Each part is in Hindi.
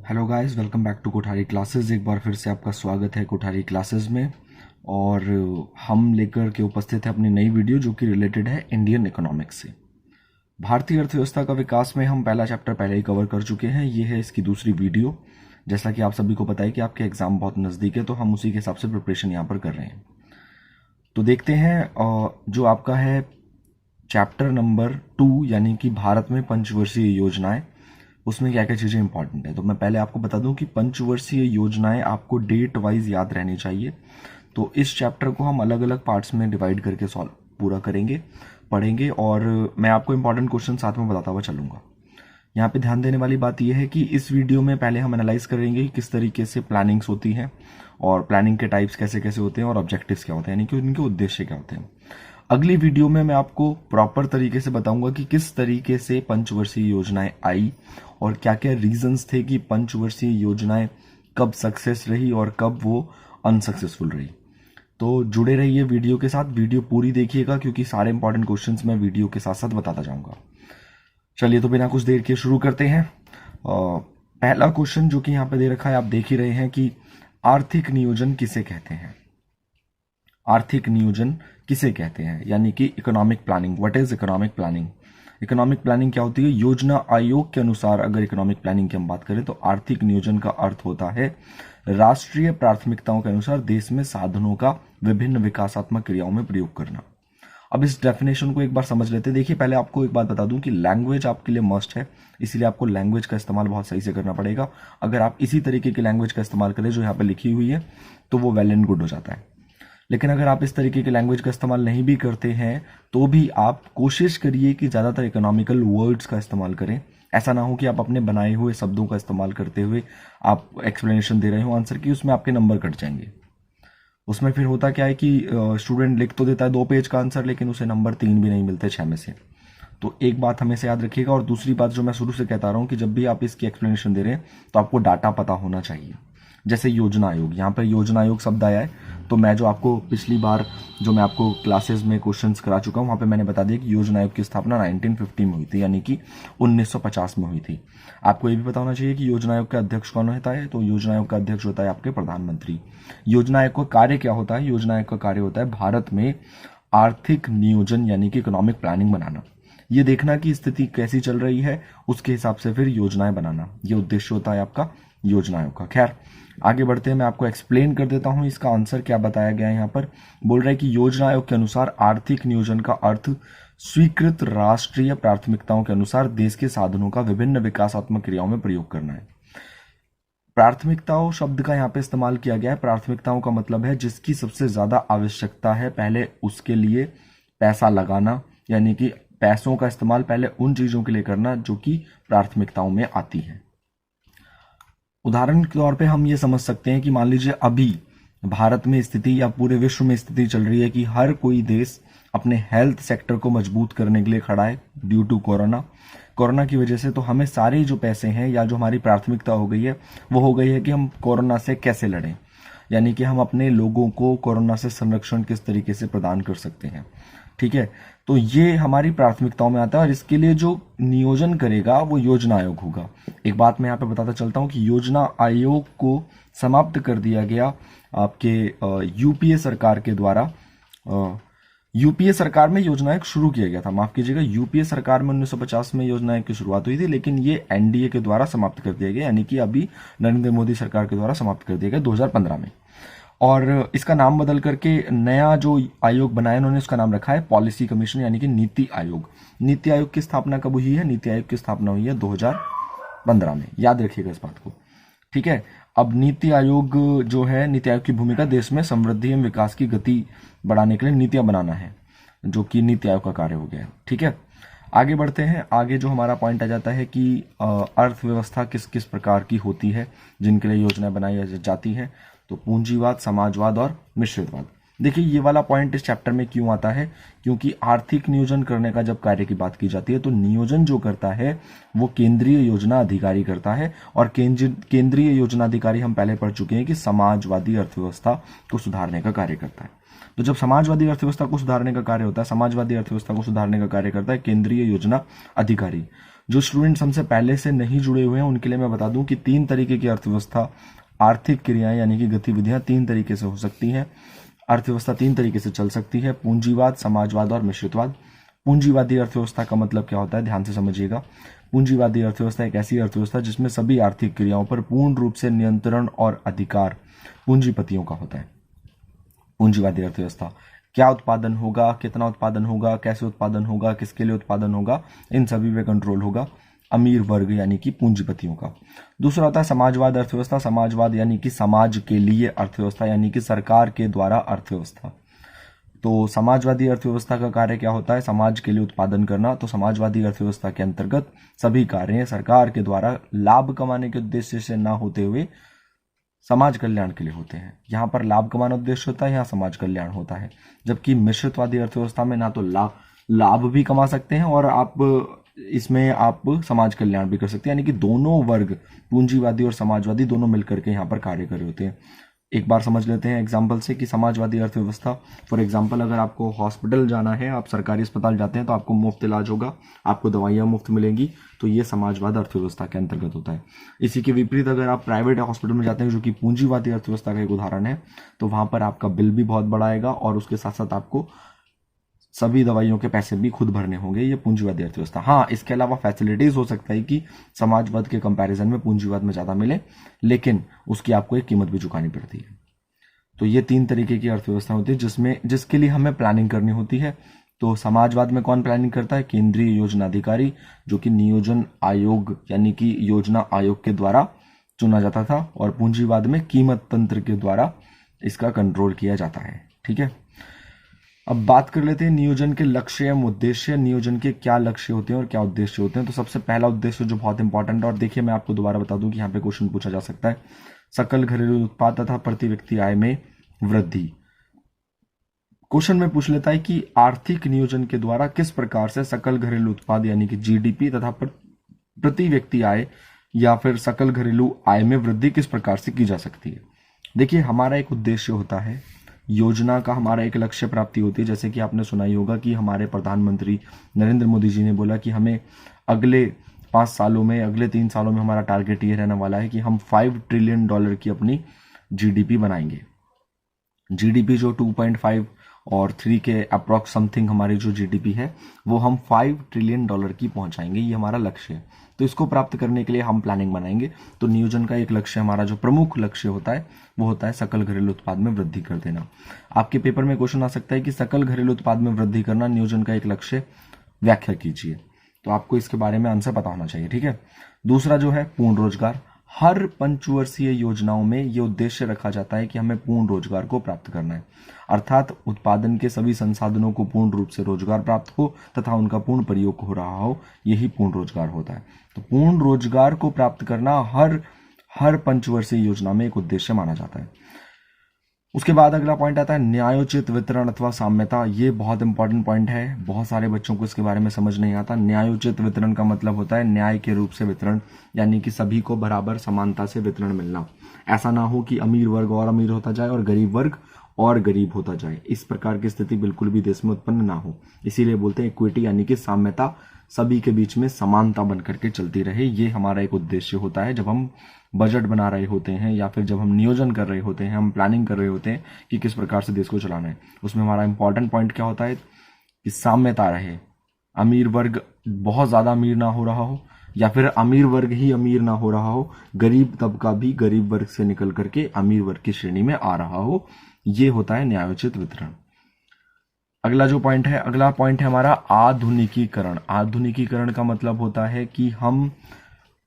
Hello guys, welcome back to Kothari classes. एक बार फिर से आपका स्वागत है कोठारी क्लासेस में। और हम लेकर के उपस्थित हैं अपनी नई वीडियो जो कि रिलेटेड है इंडियन इकोनॉमिक्स से। भारतीय अर्थव्यवस्था का विकास में हम पहला चैप्टर पहले ही कवर कर चुके हैं। ये है इसकी दूसरी वीडियो। जैसा कि आप सभी को पता है कि आपके एग्जाम बहुत नज़दीक है, तो हम उसी के हिसाब से प्रिपरेशन यहाँ पर कर रहे हैं। तो देखते हैं जो आपका है चैप्टर नंबर 2 यानी कि भारत में पंचवर्षीय योजनाएं, उसमें क्या क्या चीज़ें इंपॉर्टेंट है। तो मैं पहले आपको बता दूं कि पंचवर्षीय योजनाएं आपको डेट वाइज याद रहनी चाहिए। तो इस चैप्टर को हम अलग अलग पार्ट्स में डिवाइड करके सॉल्व पूरा करेंगे, पढ़ेंगे, और मैं आपको इंपॉर्टेंट क्वेश्चन साथ में बताता हुआ चलूंगा। यहाँ पे ध्यान देने वाली बात यह है कि इस वीडियो में पहले हम एनालाइज करेंगे कि किस तरीके से प्लानिंग्स होती हैं और प्लानिंग के टाइप्स कैसे कैसे होते हैं और ऑब्जेक्टिव्स क्या होते हैं, यानी कि उनके उद्देश्य क्या होते हैं। अगली वीडियो में मैं आपको प्रॉपर तरीके से बताऊंगा कि किस तरीके से पंचवर्षीय योजनाएं आई और क्या क्या रीजंस थे कि पंचवर्षीय योजनाएं कब सक्सेस रही और कब वो अनसक्सेसफुल रही। तो जुड़े रहिए वीडियो के साथ, वीडियो पूरी देखिएगा क्योंकि सारे इंपॉर्टेंट क्वेश्चंस मैं वीडियो के साथ साथ बताता जाऊंगा। चलिए, तो बिना कुछ देर के शुरू करते हैं। पहला क्वेश्चन जो कि यहाँ पे दे रखा है, आप देख ही रहे हैं कि आर्थिक नियोजन किसे कहते हैं। आर्थिक नियोजन किसे कहते हैं, यानी कि economic planning. What is economic planning? Economic planning क्या होती है? योजना आयोग के अनुसार अगर इकोनॉमिक प्लानिंग की हम बात करें तो आर्थिक नियोजन का अर्थ होता है राष्ट्रीय प्राथमिकताओं के अनुसार देश में साधनों का विभिन्न विकासात्मक क्रियाओं में प्रयोग करना। अब इस डेफिनेशन को एक बार समझ लेते हैं। देखिए, पहले आपको एक बात बता दूं कि लैंग्वेज आपके लिए मस्ट है, इसीलिए आपको लैंग्वेज का इस्तेमाल बहुत सही से करना पड़ेगा। अगर आप इसी तरीके की लैंग्वेज का इस्तेमाल करें जो यहाँ पे लिखी हुई है तो वो वेल एंड गुड हो जाता है। लेकिन अगर आप इस तरीके की लैंग्वेज का इस्तेमाल नहीं भी करते हैं तो भी आप कोशिश करिए कि ज़्यादातर इकोनॉमिकल वर्ड्स का इस्तेमाल करें। ऐसा ना हो कि आप अपने बनाए हुए शब्दों का इस्तेमाल करते हुए आप एक्सप्लेनेशन दे रहे हो आंसर की, उसमें आपके नंबर कट जाएंगे। उसमें फिर होता क्या है कि स्टूडेंट लिख तो देता है 2 पेज का आंसर, लेकिन उसे नंबर 3 भी नहीं मिलते 6 में से। तो एक बात हमेशा याद रखिएगा। और दूसरी बात जो मैं शुरू से कहता रहा हूँ कि जब भी आप इसकी एक्सप्लेनेशन दे रहे हैं तो आपको डाटा पता होना चाहिए। जैसे योजना आयोग, यहाँ पर योजना आयोग शब्द आया है, तो मैं जो आपको पिछली बार जो मैं आपको क्लासेस में क्वेश्चंस करा चुका हूँ वहाँ पे मैंने बता दिया कि योजना आयोग की स्थापना 1950 में हुई थी, यानी कि 1950 में हुई थी। आपको ये भी पता होना चाहिए कि योजना आयोग का अध्यक्ष कौन होता है। तो योजना आयोग का अध्यक्ष होता है आपके प्रधानमंत्री। योजना आयोग का कार्य क्या होता है? योजना आयोग का कार्य होता है भारत में आर्थिक नियोजन यानी कि इकोनॉमिक प्लानिंग बनाना, ये देखना कि स्थिति कैसी चल रही है, उसके हिसाब से फिर योजनाएं बनाना, ये उद्देश्य होता है आपका योजना आयोग का। खैर, आगे बढ़ते हैं, मैं आपको एक्सप्लेन कर देता हूं इसका आंसर क्या बताया गया है। यहाँ पर बोल रहा है कि योजना आयोग के अनुसार आर्थिक नियोजन का अर्थ स्वीकृत राष्ट्रीय प्राथमिकताओं के अनुसार देश के साधनों का विभिन्न विकासात्मक क्रियाओं में प्रयोग करना है। प्राथमिकताओं शब्द का यहाँ पे इस्तेमाल किया गया है। प्राथमिकताओं का मतलब है जिसकी सबसे ज्यादा आवश्यकता है, पहले उसके लिए पैसा लगाना, यानी कि पैसों का इस्तेमाल पहले उन चीजों के लिए करना जो कि प्राथमिकताओं में आती है। उदाहरण के तौर पे हम ये समझ सकते हैं कि मान लीजिए अभी भारत में स्थिति या पूरे विश्व में स्थिति चल रही है कि हर कोई देश अपने हेल्थ सेक्टर को मजबूत करने के लिए खड़ा है ड्यू टू कोरोना की वजह से। तो हमें सारे जो पैसे हैं या जो हमारी प्राथमिकता हो गई है वो हो गई है कि हम कोरोना से कैसे लड़ें, यानी कि हम अपने लोगों को कोरोना से संरक्षण किस तरीके से प्रदान कर सकते हैं। ठीक है, तो ये हमारी प्राथमिकताओं में आता है और इसके लिए जो नियोजन करेगा वो योजना आयोग होगा। एक बात मैं यहाँ पे बताता चलता हूँ कि योजना आयोग को समाप्त कर दिया गया आपके यूपीए सरकार के द्वारा। यूपीए सरकार में योजना आयोग शुरू किया गया था, माफ कीजिएगा, यूपीए सरकार में 1950 में योजना आयोग की शुरुआत हुई थी, लेकिन ये एनडीए के द्वारा समाप्त कर दिया गया, यानी कि अभी नरेंद्र मोदी सरकार के द्वारा समाप्त कर दिया गया 2015 में। और इसका नाम बदल करके नया जो आयोग बनाया उन्होंने उसका नाम रखा है पॉलिसी कमीशन, यानी कि नीति आयोग। नीति आयोग की स्थापना कब हुई है? नीति आयोग की स्थापना हुई है 2015 में, याद रखिएगा इस बात को। ठीक है, अब नीति आयोग जो है, नीति आयोग की भूमिका देश में समृद्धि एवं विकास की गति बढ़ाने के लिए नीतियां बनाना है, जो कि नीति आयोग का कार्य हो गया है। ठीक है, आगे बढ़ते हैं। आगे जो हमारा पॉइंट आ जाता है कि अर्थव्यवस्था किस किस प्रकार की होती है जिनके लिए योजनाएं बनाई जाती है। तो पूंजीवाद, समाजवाद और मिश्रितवाद। देखिए, ये वाला पॉइंट इस चैप्टर में क्यों आता है? क्योंकि आर्थिक नियोजन करने का जब कार्य की बात की जाती है तो नियोजन जो करता है वो केंद्रीय योजना अधिकारी करता है। और केंद्रीय योजना अधिकारी हम पहले पढ़ चुके हैं कि समाजवादी अर्थव्यवस्था को सुधारने का कार्य करता है। तो जब समाजवादी अर्थव्यवस्था को सुधारने का कार्य होता है, समाजवादी अर्थव्यवस्था को सुधारने का कार्य करता है केंद्रीय योजना अधिकारी। जो स्टूडेंट्स हमसे पहले से नहीं जुड़े हुए हैं उनके लिए मैं बता दूं कि 3 तरीके की अर्थव्यवस्था, आर्थिक क्रियाएं यानी कि गतिविधियां 3 तरीके से हो सकती हैं। अर्थव्यवस्था 3 तरीके से चल सकती है, पूंजीवाद, समाजवाद और मिश्रितवाद। पूंजीवादी अर्थव्यवस्था का मतलब क्या होता है, ध्यान से समझिएगा। पूंजीवादी अर्थव्यवस्था एक ऐसी अर्थव्यवस्था जिसमें सभी आर्थिक क्रियाओं पर पूर्ण रूप से नियंत्रण और अधिकार पूंजीपतियों का होता है। पूंजीवादी अर्थव्यवस्था, क्या उत्पादन होगा, कितना उत्पादन होगा, कैसे उत्पादन होगा, किसके लिए उत्पादन होगा, इन सभी पे कंट्रोल होगा अमीर वर्ग यानी कि पूंजीपतियों का। दूसरा होता है समाजवाद अर्थव्यवस्था। समाजवाद यानी कि समाज के लिए अर्थव्यवस्था यानी कि सरकार के द्वारा अर्थव्यवस्था। तो समाजवादी अर्थव्यवस्था का कार्य क्या होता है, समाज के लिए उत्पादन करना। तो समाजवादी अर्थव्यवस्था के अंतर्गत सभी कार्य सरकार के द्वारा लाभ कमाने के उद्देश्य से ना होते हुए समाज कल्याण के लिए होते हैं। यहाँ पर लाभ कमाना उद्देश्य होता है, यहाँ समाज कल्याण होता है। जबकि मिश्रितवादी अर्थव्यवस्था में ना तो लाभ भी कमा सकते हैं और इसमें आप समाज कल्याण भी कर सकते हैं, यानी कि दोनों वर्ग, पूंजीवादी और समाजवादी, दोनों मिलकर के यहाँ पर कार्य कर रहे होते हैं। एक बार समझ लेते हैं एग्जाम्पल से कि समाजवादी अर्थव्यवस्था, फॉर एग्जाम्पल अगर आपको हॉस्पिटल जाना है, आप सरकारी अस्पताल जाते हैं तो आपको मुफ्त इलाज होगा, आपको दवाइयाँ मुफ्त मिलेंगी, तो ये समाजवाद अर्थव्यवस्था के अंतर्गत होता है। इसी के विपरीत अगर आप प्राइवेट हॉस्पिटल में जाते हैं, जो कि पूंजीवादी अर्थव्यवस्था का एक उदाहरण है, तो वहां पर आपका बिल भी बहुत बड़ा आएगा और उसके साथ साथ आपको सभी दवाइयों के पैसे भी खुद भरने होंगे। ये पूंजीवादी अर्थव्यवस्था। हाँ, इसके अलावा फैसिलिटीज हो सकता है कि समाजवाद के कंपैरिजन में पूंजीवाद में ज्यादा मिले, लेकिन उसकी आपको एक कीमत भी चुकानी पड़ती है। तो ये 3 तरीके की अर्थव्यवस्था होती है जिसके लिए हमें प्लानिंग करनी होती है। तो समाजवाद में कौन प्लानिंग करता है, केंद्रीय योजना अधिकारी, जो कि नियोजन आयोग यानी कि योजना आयोग के द्वारा चुना जाता था, और पूंजीवाद में कीमत तंत्र के द्वारा इसका कंट्रोल किया जाता है। ठीक है, अब बात कर लेते हैं नियोजन के लक्ष्य एवं उद्देश्य। नियोजन के क्या लक्ष्य होते हैं और क्या उद्देश्य होते हैं। तो सबसे पहला उद्देश्य जो बहुत इंपॉर्टेंट है, और देखिए मैं आपको दोबारा बता दूं कि यहाँ पे क्वेश्चन पूछा जा सकता है, सकल घरेलू उत्पाद तथा प्रति व्यक्ति आय में वृद्धि। क्वेश्चन में पूछ लेता है कि आर्थिक नियोजन के द्वारा किस प्रकार से सकल घरेलू उत्पाद यानी कि जीडीपी तथा प्रति व्यक्ति आय या फिर सकल घरेलू आय में वृद्धि किस प्रकार से की जा सकती है। देखिए, हमारा एक उद्देश्य होता है, योजना का हमारा एक लक्ष्य प्राप्ति होती है। जैसे कि आपने सुना ही होगा कि हमारे प्रधानमंत्री नरेंद्र मोदी जी ने बोला कि हमें अगले 5 सालों में, अगले 3 सालों में हमारा टारगेट ये रहने वाला है कि हम $5 ट्रिलियन की अपनी जीडीपी बनाएंगे। जीडीपी जो 2.5 और 3 के अप्रॉक्स समथिंग हमारी जो जीडीपी है, वो हम $5 ट्रिलियन की पहुंचाएंगे, ये हमारा लक्ष्य है। तो इसको प्राप्त करने के लिए हम प्लानिंग बनाएंगे। तो नियोजन का एक लक्ष्य, हमारा जो प्रमुख लक्ष्य होता है, वो होता है सकल घरेलू उत्पाद में वृद्धि कर देना। आपके पेपर में क्वेश्चन आ सकता है कि सकल घरेलू उत्पाद में वृद्धि करना नियोजन का एक लक्ष्य, व्याख्या कीजिए। तो आपको इसके बारे में आंसर पता होना चाहिए। ठीक है, दूसरा जो है पूर्ण रोजगार। हर पंचवर्षीय योजनाओं में यह उद्देश्य रखा जाता है कि हमें पूर्ण रोजगार को प्राप्त करना है, अर्थात उत्पादन के सभी संसाधनों को पूर्ण रूप से रोजगार प्राप्त हो तथा उनका पूर्ण प्रयोग हो रहा हो, यही पूर्ण रोजगार होता है। तो पूर्ण रोजगार को प्राप्त करना हर पंचवर्षीय योजना में एक उद्देश्य माना जाता है। उसके बाद अगला पॉइंट आता है न्यायोचित वितरण अथवा साम्यता। ये बहुत इंपॉर्टेंट पॉइंट है, बहुत सारे बच्चों को इसके बारे में समझ नहीं आता। न्यायोचित वितरण का मतलब होता है न्याय के रूप से वितरण, यानी कि सभी को बराबर समानता से वितरण मिलना। ऐसा ना हो कि अमीर वर्ग और अमीर होता जाए और गरीब वर्ग और गरीब होता जाए, इस प्रकार की स्थिति बिल्कुल भी देश में उत्पन्न ना हो। इसीलिए बोलते हैं इक्विटी यानी कि साम्यता, सभी के बीच में समानता बनकर के चलती रहे। ये हमारा एक उद्देश्य होता है जब हम बजट बना रहे होते हैं या फिर जब हम नियोजन कर रहे होते हैं, हम प्लानिंग कर रहे होते हैं कि किस प्रकार से देश को चलाना है। उसमें हमारा इंपॉर्टेंट पॉइंट क्या होता है कि साम्यता रहे, अमीर वर्ग बहुत ज्यादा अमीर ना हो रहा हो या फिर अमीर वर्ग ही अमीर ना हो रहा हो, गरीब तबका भी गरीब वर्ग से निकल करके अमीर वर्ग की श्रेणी में आ रहा हो। ये होता है न्यायोचित वितरण। अगला पॉइंट है हमारा आधुनिकीकरण। आधुनिकीकरण का मतलब होता है कि हम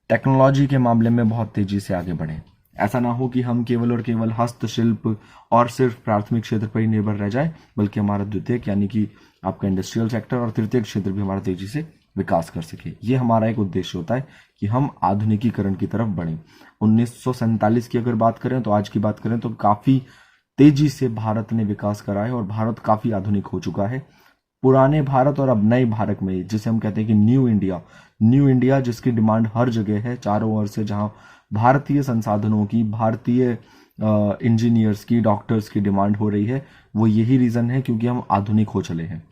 टेक्नोलॉजी के मामले में बहुत तेजी से आगे बढ़े। ऐसा ना हो कि हम केवल और केवल हस्तशिल्प और सिर्फ प्राथमिक क्षेत्र पर ही निर्भर रह जाए, बल्कि हमारा द्वितीयक यानी कि आपका इंडस्ट्रियल सेक्टर और तृतीयक क्षेत्र भी हमारा तेजी से विकास कर सके। ये हमारा एक उद्देश्य होता है कि हम आधुनिकीकरण की तरफ बढ़े। 1947 की अगर बात करें तो आज की बात करें तो काफी तेजी से भारत ने विकास करा है और भारत काफी आधुनिक हो चुका है। पुराने भारत और अब नए भारत में, जिसे हम कहते हैं कि न्यू इंडिया जिसकी डिमांड हर जगह है चारों ओर से, जहां भारतीय संसाधनों की, भारतीय इंजीनियर्स की, डॉक्टर्स की डिमांड हो रही है, वो यही रीजन है क्योंकि हम आधुनिक हो चले हैं।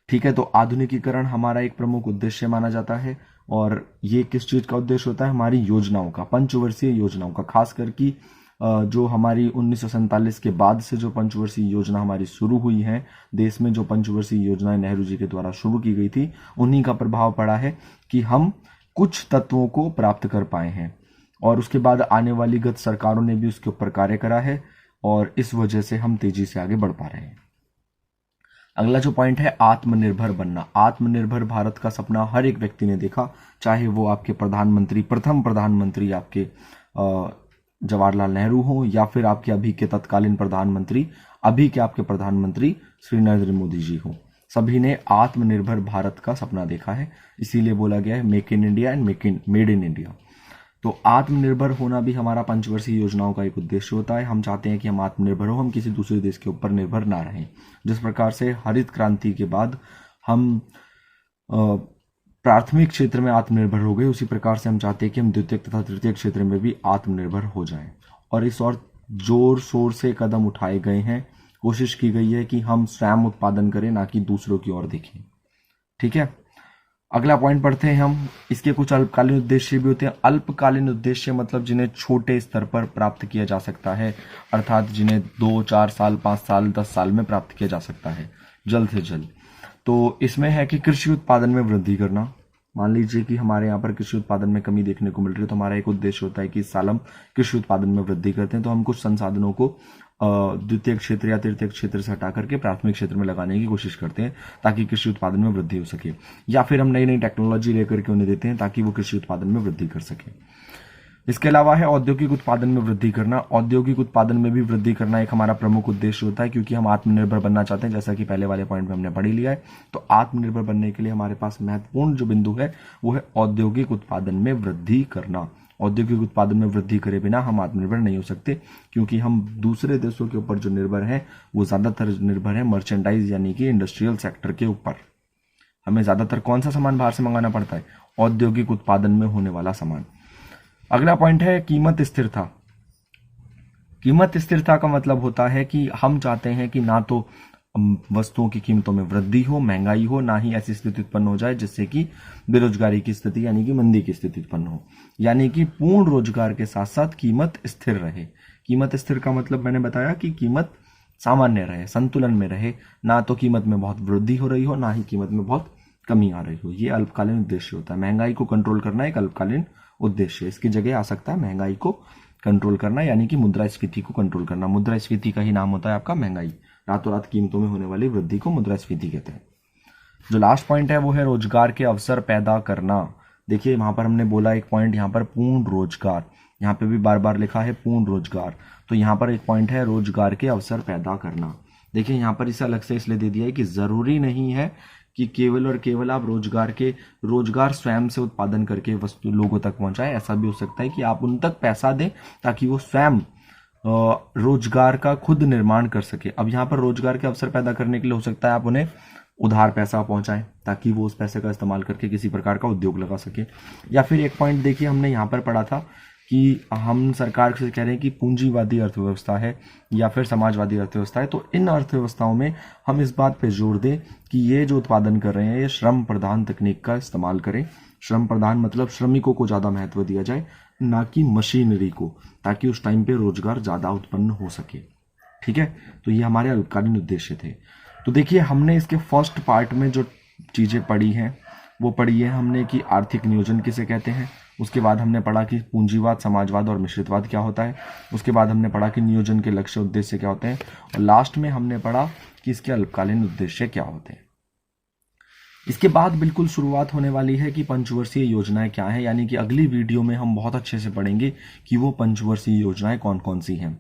ठीक है, तो आधुनिकीकरण हमारा एक प्रमुख उद्देश्य माना जाता है। और ये किस चीज का उद्देश्य होता है? हमारी योजनाओं का, पंचवर्षीय योजनाओं का, खासकर की जो हमारी 1947 के बाद से जो पंचवर्षीय योजना हमारी शुरू हुई है देश में, जो पंचवर्षीय योजनाएं नेहरू जी के द्वारा शुरू की गई थी, उन्हीं का प्रभाव पड़ा है कि हम कुछ तत्वों को प्राप्त कर पाए हैं। और उसके बाद आने वाली गत सरकारों ने भी उसके ऊपर कार्य करा है और इस वजह से हम तेजी से आगे बढ़ पा रहे हैं। अगला जो पॉइंट है, आत्मनिर्भर बनना। आत्मनिर्भर भारत का सपना हर एक व्यक्ति ने देखा, चाहे वो आपके प्रधानमंत्री, प्रथम प्रधानमंत्री आपके जवाहरलाल नेहरू हो, या फिर आपके अभी के तत्कालीन प्रधानमंत्री, अभी के आपके प्रधानमंत्री श्री नरेंद्र मोदी जी हो। सभी ने आत्मनिर्भर भारत का सपना देखा है, इसीलिए बोला गया है make in India and made in India. तो आत्मनिर्भर होना भी हमारा पंचवर्षीय योजनाओं का एक उद्देश्य होता है। हम चाहते हैं कि हम आत्मनिर्भर हो, हम किसी दूसरे देश के ऊपर निर्भर ना रहें। जिस प्रकार से हरित क्रांति के बाद हम प्राथमिक क्षेत्र में आत्मनिर्भर हो गए, उसी प्रकार से हम चाहते हैं कि हम द्वितीय तथा तृतीय क्षेत्र में भी आत्मनिर्भर हो जाएं। और इस और जोर शोर से कदम उठाए गए हैं, कोशिश की गई है कि हम स्वयं उत्पादन करें, ना कि दूसरों की ओर देखें। ठीक है, अगला पॉइंट पढ़ते हैं हम। इसके कुछ अल्पकालीन उद्देश्य भी होते हैं। अल्पकालीन उद्देश्य मतलब जिन्हें छोटे स्तर पर प्राप्त किया जा सकता है, अर्थात जिन्हें 2, 4 साल, 5 साल, 10 साल में प्राप्त किया जा सकता है, जल्द से जल्द। तो इसमें है कि कृषि उत्पादन में वृद्धि करना। मान लीजिए कि हमारे यहाँ पर कृषि उत्पादन में कमी देखने को मिल रही है, तो हमारा एक उद्देश्य होता है कि इस साल हम कृषि उत्पादन में वृद्धि करते हैं, तो हम कुछ संसाधनों को द्वितीय क्षेत्र या तृतीय क्षेत्र से हटा करके प्राथमिक क्षेत्र में लगाने की कोशिश करते हैं ताकि कृषि उत्पादन में वृद्धि हो सके, या फिर हम नई नई टेक्नोलॉजी लेकर के उन्हें देते हैं ताकि वो कृषि उत्पादन में वृद्धि कर सके। इसके अलावा है औद्योगिक उत्पादन में वृद्धि करना। औद्योगिक उत्पादन में भी वृद्धि करना एक हमारा प्रमुख उद्देश्य होता है, क्योंकि हम आत्मनिर्भर बनना चाहते हैं, जैसा कि पहले वाले पॉइंट में हमने पढ़ ही लिया है। तो आत्मनिर्भर बनने के लिए हमारे पास महत्वपूर्ण जो बिंदु है वो है औद्योगिक उत्पादन में वृद्धि करना। औद्योगिक उत्पादन में वृद्धि करे बिना हम आत्मनिर्भर नहीं हो सकते, क्योंकि हम दूसरे देशों के ऊपर जो निर्भर हैं वो ज्यादातर निर्भर है मर्चेंडाइज यानी कि इंडस्ट्रियल सेक्टर के ऊपर। हमें ज्यादातर कौन सा सामान बाहर से मंगाना पड़ता है? औद्योगिक उत्पादन में होने वाला सामान। अगला पॉइंट है कीमत स्थिरता। कीमत स्थिरता का मतलब होता है कि हम चाहते हैं कि ना तो वस्तुओं की कीमतों में वृद्धि हो, महंगाई हो, ना ही ऐसी स्थिति उत्पन्न हो जाए जिससे कि बेरोजगारी की स्थिति यानी कि मंदी की स्थिति उत्पन्न हो। यानी कि पूर्ण रोजगार के साथ साथ कीमत स्थिर रहे। कीमत स्थिर का मतलब मैंने बताया कि कीमत सामान्य रहे, संतुलन में रहे, ना तो कीमत में बहुत वृद्धि हो रही हो, ना ही कीमत में बहुत कमी आ रही हो। ये अल्पकालीन उद्देश्य होता है। महंगाई को कंट्रोल करना एक अल्पकालीन उद्देश्य। इसकी जगह आ सकता है महंगाई को कंट्रोल करना, यानी कि मुद्रास्फीति को कंट्रोल करना। मुद्रास्फीति का ही नाम होता है आपका महंगाई। रातों रात कीमतों में होने वाली वृद्धि को मुद्रास्फीति कहते हैं। जो लास्ट पॉइंट है वो है रोजगार के अवसर पैदा करना। देखिए वहां पर हमने बोला एक पॉइंट, यहाँ पर पूर्ण रोजगार, यहाँ पे भी बार बार लिखा है पूर्ण रोजगार, तो यहाँ पर एक पॉइंट है रोजगार के अवसर पैदा करना। देखिए यहाँ पर इसे अलग से इसलिए दे दिया है कि जरूरी नहीं है कि केवल और केवल आप रोजगार स्वयं से उत्पादन करके वस्तु लोगों तक पहुंचाए। ऐसा भी हो सकता है कि आप उन तक पैसा दें ताकि वो स्वयं रोजगार का खुद निर्माण कर सके। अब यहाँ पर रोजगार के अवसर पैदा करने के लिए हो सकता है आप उन्हें उधार पैसा पहुंचाएं ताकि वो उस पैसे का इस्तेमाल करके किसी प्रकार का उद्योग लगा सके। या फिर एक पॉइंट देखिए हमने यहाँ पर पढ़ा था कि हम सरकार से कह रहे हैं कि पूंजीवादी अर्थव्यवस्था है या फिर समाजवादी अर्थव्यवस्था है, तो इन अर्थव्यवस्थाओं में हम इस बात पे जोर दें कि ये जो उत्पादन कर रहे हैं ये श्रम प्रधान तकनीक का इस्तेमाल करें। श्रम प्रधान मतलब श्रमिकों को ज्यादा महत्व दिया जाए, ना कि मशीनरी को, ताकि उस टाइम पे रोजगार ज्यादा उत्पन्न हो सके। ठीक है, तो ये हमारे अल्पकालीन उद्देश्य थे। तो देखिए हमने इसके फर्स्ट पार्ट में जो चीजें पढ़ी हैं वो पढ़ी है हमने कि आर्थिक नियोजन किसे कहते हैं। उसके बाद हमने पढ़ा कि पूंजीवाद, समाजवाद और मिश्रितवाद क्या होता है। उसके बाद हमने पढ़ा कि नियोजन के लक्ष्य उद्देश्य क्या होते हैं, और लास्ट में हमने पढ़ा कि इसके अल्पकालीन उद्देश्य क्या होते हैं। इसके बाद बिल्कुल शुरुआत होने वाली है कि पंचवर्षीय योजनाएं क्या है, यानी कि अगली वीडियो में हम बहुत अच्छे से पढ़ेंगे कि वो पंचवर्षीय योजनाएं कौन कौन सी हैं।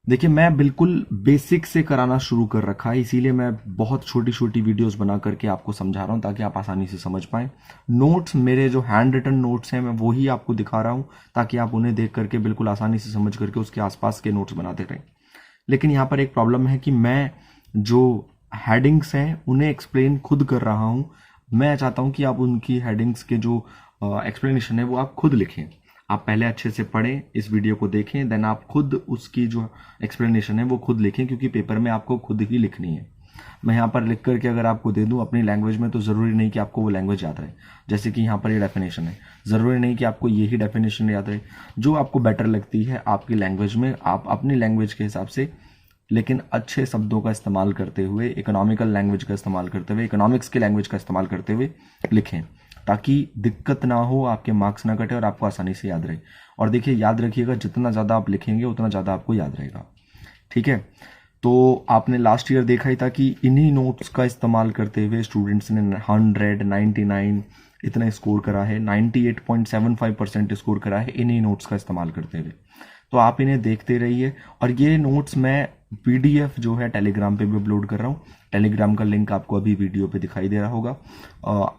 देखिए मैं बिल्कुल बेसिक से कराना शुरू कर रखा है, इसीलिए मैं बहुत छोटी छोटी वीडियोस बना करके आपको समझा रहा हूं ताकि आप आसानी से समझ पाएं। नोट्स मेरे जो हैंड रिटन नोट्स हैं मैं वो ही आपको दिखा रहा हूं ताकि आप उन्हें देख करके बिल्कुल आसानी से समझ करके उसके आसपास के नोट्स बनाते रहें। लेकिन यहाँ पर एक प्रॉब्लम है कि मैं जो हेडिंग्स हैं उन्हें एक्सप्लेन खुद कर रहा हूं। मैं चाहता हूं कि आप उनकी हेडिंग्स के जो एक्सप्लेनेशन है वो आप खुद लिखें। आप पहले अच्छे से पढ़ें, इस वीडियो को देखें, देन आप खुद उसकी जो एक्सप्लेनेशन है वो खुद लिखें, क्योंकि पेपर में आपको खुद ही लिखनी है। मैं यहाँ पर लिख करके अगर आपको दे दूँ अपनी लैंग्वेज में, तो ज़रूरी नहीं कि आपको वो लैंग्वेज याद रहे। जैसे कि यहाँ पर ये डेफिनेशन है, ज़रूरी नहीं कि आपको यही डेफिनेशन याद रहे। जो आपको बेटर लगती है आपकी लैंग्वेज में, आप अपनी लैंग्वेज के हिसाब से, लेकिन अच्छे शब्दों का इस्तेमाल करते हुए, इकोनॉमिकल लैंग्वेज का इस्तेमाल करते हुए, इकोनॉमिक्स की लैंग्वेज का इस्तेमाल करते हुए लिखें, ताकि दिक्कत ना हो, आपके मार्क्स ना कटे और आपको आसानी से याद रहे। और देखिए, याद रखिएगा, जितना ज़्यादा आप लिखेंगे उतना ज़्यादा आपको याद रहेगा। ठीक है, तो आपने लास्ट ईयर देखा ही था कि इन्हीं नोट्स का इस्तेमाल करते हुए स्टूडेंट्स ने 100, 99 इतना स्कोर करा है, 98.75% स्कोर करा है इन्हीं नोट्स का इस्तेमाल करते हुए। तो आप इन्हें देखते रहिए। और ये नोट्स मैं PDF जो है टेलीग्राम पे भी अपलोड कर रहा हूँ। टेलीग्राम का लिंक आपको अभी वीडियो पे दिखाई दे रहा होगा।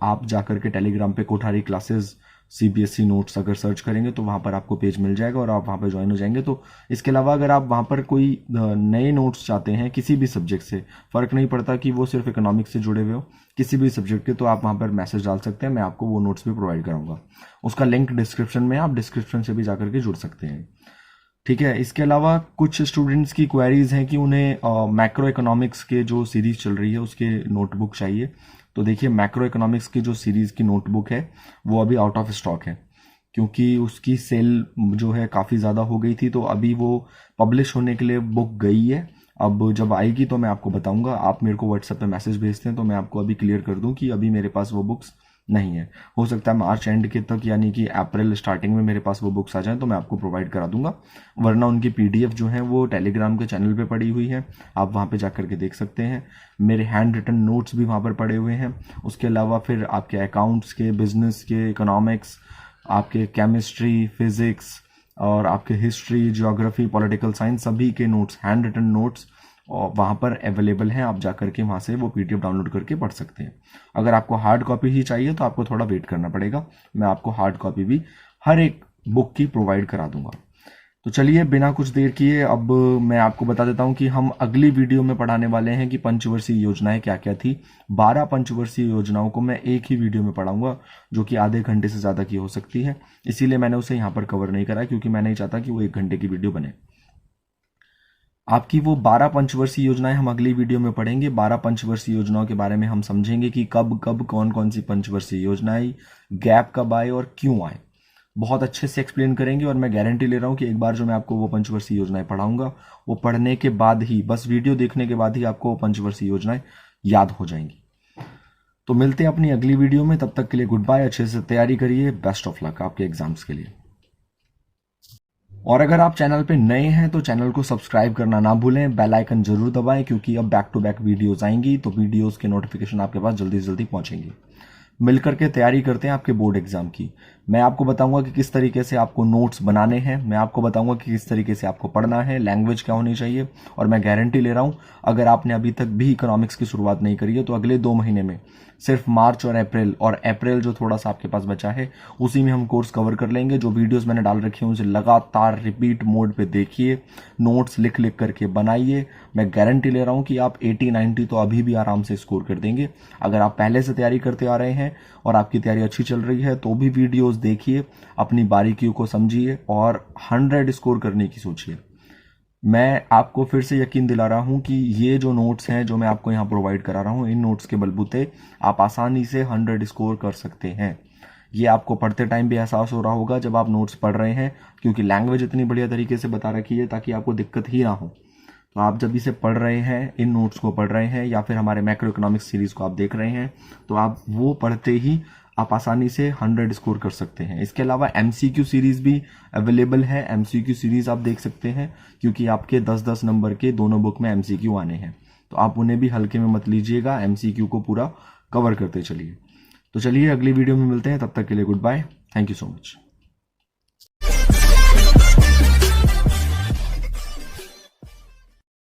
आप जाकर के टेलीग्राम पे कोठारी क्लासेस CBSE नोट्स अगर सर्च करेंगे तो वहाँ पर आपको पेज मिल जाएगा और आप वहाँ पर ज्वाइन हो जाएंगे। तो इसके अलावा अगर आप वहाँ पर कोई नए नोट्स चाहते हैं किसी भी सब्जेक्ट से, फ़र्क नहीं पड़ता कि वो सिर्फ इकोनॉमिक्स से जुड़े हुए हो, किसी भी सब्जेक्ट के, तो आप वहाँ पर मैसेज डाल सकते हैं, मैं आपको वो नोट्स भी प्रोवाइड कराऊंगा। उसका लिंक डिस्क्रिप्शन में, आप डिस्क्रिप्शन से भी जाकर के जुड़ सकते हैं। ठीक है, इसके अलावा कुछ स्टूडेंट्स की क्वेरीज हैं कि उन्हें मैक्रो इकोनॉमिक्स के जो सीरीज चल रही है उसके नोटबुक चाहिए। तो देखिए, मैक्रो इकोनॉमिक्स की जो सीरीज की नोटबुक है वो अभी आउट ऑफ स्टॉक है, क्योंकि उसकी सेल जो है काफ़ी ज़्यादा हो गई थी। तो अभी वो पब्लिश होने के लिए बुक गई है। अब जब आएगी तो मैं आपको बताऊंगा। आप मेरे को व्हाट्सएप पे मैसेज भेजते हैं तो मैं आपको अभी क्लियर कर दूं कि अभी मेरे पास वो बुक्स नहीं है। हो सकता है मार्च एंड के तक, यानी कि अप्रैल स्टार्टिंग में मेरे पास वो बुक्स आ जाएं तो मैं आपको प्रोवाइड करा दूंगा। वरना उनकी PDF जो है वो टेलीग्राम के चैनल पे पड़ी हुई है, आप वहाँ पे जाकर के देख सकते हैं। मेरे हैंड रिटन नोट्स भी वहाँ पर पड़े हुए हैं। उसके अलावा फिर आपके अकाउंट्स के, बिजनेस के, इकोनॉमिक्स, आपके केमिस्ट्री, फिजिक्स और आपके हिस्ट्री, ज्योग्राफी, पॉलिटिकल साइंस, सभी के नोट्स, हैंड रिटन नोट्स और वहाँ पर अवेलेबल हैं। आप जाकर के वहाँ से वो PDF डाउनलोड करके पढ़ सकते हैं। अगर आपको हार्ड कॉपी ही चाहिए तो आपको थोड़ा वेट करना पड़ेगा, मैं आपको हार्ड कॉपी भी हर एक बुक की प्रोवाइड करा दूंगा। तो चलिए, बिना कुछ देर किए अब मैं आपको बता देता हूं कि हम अगली वीडियो में पढ़ाने वाले हैं कि पंचवर्षीय योजनाएं क्या क्या थी। 12 पंचवर्षीय योजनाओं को मैं एक ही वीडियो में पढ़ाऊंगा, जो कि आधे घंटे से ज़्यादा की हो सकती है। इसीलिए मैंने उसे यहाँ पर कवर नहीं करा, क्योंकि मैं नहीं चाहता कि वो 1 घंटे की वीडियो बने। आपकी वो 12 पंचवर्षीय योजनाएं हम अगली वीडियो में पढ़ेंगे। 12 पंचवर्षीय योजनाओं के बारे में हम समझेंगे कि कब कब कौन कौन सी पंचवर्षीय योजनाएं, गैप कब आए और क्यों आए। बहुत अच्छे से एक्सप्लेन करेंगे और मैं गारंटी ले रहा हूं कि एक बार जो मैं आपको वो पंचवर्षीय योजनाएं पढ़ाऊंगा, वो पढ़ने के बाद ही, बस वीडियो देखने के बाद ही आपको वो पंचवर्षीय योजनाएं याद हो जाएंगी। तो मिलते हैं अपनी अगली वीडियो में, तब तक के लिए गुड बाय। अच्छे से तैयारी करिए, बेस्ट ऑफ लक आपके एग्जाम्स के लिए। और अगर आप चैनल पे नए हैं तो चैनल को सब्सक्राइब करना ना भूलें, बेल आइकन जरूर दबाएं, क्योंकि अब बैक टू बैक वीडियोस आएंगी तो वीडियोस के नोटिफिकेशन आपके पास जल्दी से जल्दी पहुंचेंगे। मिलकर के तैयारी करते हैं आपके बोर्ड एग्जाम की। मैं आपको बताऊंगा कि किस तरीके से आपको नोट्स बनाने हैं, मैं आपको बताऊंगा कि किस तरीके से आपको पढ़ना है, लैंग्वेज क्या होनी चाहिए। और मैं गारंटी ले रहा हूं, अगर आपने अभी तक भी इकोनॉमिक्स की शुरुआत नहीं करी है तो अगले 2 महीने में सिर्फ मार्च और अप्रैल जो थोड़ा सा आपके पास बचा है, उसी में हम कोर्स कवर कर लेंगे। जो वीडियोस मैंने डाल रखी हैं उसे लगातार रिपीट मोड पे देखिए, नोट्स लिख लिख करके बनाइए। मैं गारंटी ले रहा हूं कि आप 80-90 तो अभी भी आराम से स्कोर कर देंगे। अगर आप पहले से तैयारी करते आ रहे हैं और आपकी तैयारी अच्छी चल रही है तो भी वीडियोस देखिए, अपनी बारीकियों को समझिए और 100 स्कोर करने की सोचिए। मैं आपको फिर से यकीन दिला रहा हूं कि ये जो नोट्स हैं जो मैं आपको यहाँ प्रोवाइड करा रहा हूं, इन नोट्स के बलबूते आप आसानी से 100 स्कोर कर सकते हैं। ये आपको पढ़ते टाइम भी एहसास हो रहा होगा जब आप नोट्स पढ़ रहे हैं, क्योंकि लैंग्वेज इतनी बढ़िया तरीके से बता रखी है ताकि आपको दिक्कत ही ना हो। तो आप जब इसे पढ़ रहे हैं, इन नोट्स को पढ़ रहे हैं या फिर हमारे मैक्रो इकोनॉमिक्स सीरीज को आप देख रहे हैं, तो आप वो पढ़ते ही आप आसानी से 100 स्कोर कर सकते हैं। इसके अलावा MCQ सीरीज भी अवेलेबल है। MCQ सीरीज आप देख सकते हैं, क्योंकि आपके 10-10 नंबर के दोनों बुक में MCQ आने हैं, तो आप उन्हें भी हल्के में मत लीजिएगा, MCQ को पूरा कवर करते चलिए। तो चलिए, अगली वीडियो में मिलते हैं, तब तक के लिए goodbye, thank you so much.